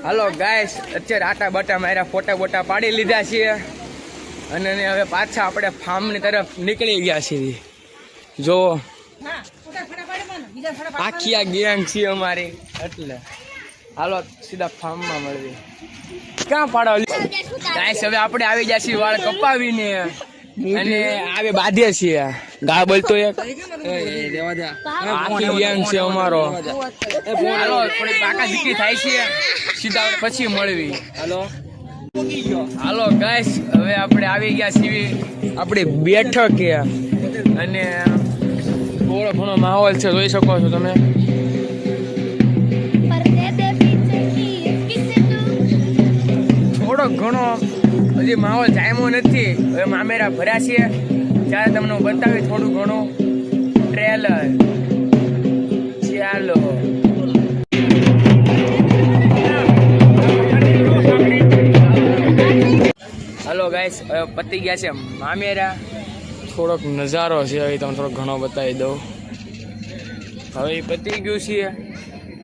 હાલો guys, અત્યારે આટા બાટા માર્યા, ફોટા બોટા પાડી લીધા છીએ અને હવે પાછા આપણે ફાર્મની તરફ નીકળી ગયા છીએ. જો આખી આ ગેંગ છે અમારી, એટલે હાલો સીધા ફાર્મમાં મળવી. ક્યાં પાડો ગાઈસ? હવે આપણે આવી ગયા છીએ વાળ કપાવીને અને આવે બાંધીએ છીએ. ગા બોલતો એક આખી ગેંગ છે અમારો. હાલો થોડી પાકા ઝીકી થાય છે, સીધા પછી મળવી. હાલો ગાઈસ, હવે આપણે આવી ગયા છીએ આપણી બેઠકે અને થોડો ઘણો માહોલ છે, જોઈ શકો છો તમે. થોડો ઘણો હજી માહોલ જામ્યો નથી, હવે મામેરા ભર્યા છે ત્યારે તમને બતાવી થોડું ઘણું ટ્રેલર. ચાલો હલો ગાઈસ, હવે પતી ગયા છે મામેરા. થોડોક નજારો છે, હવે તમને થોડોક ઘણો બતાવી દઉં. હવે પતી ગયું છે.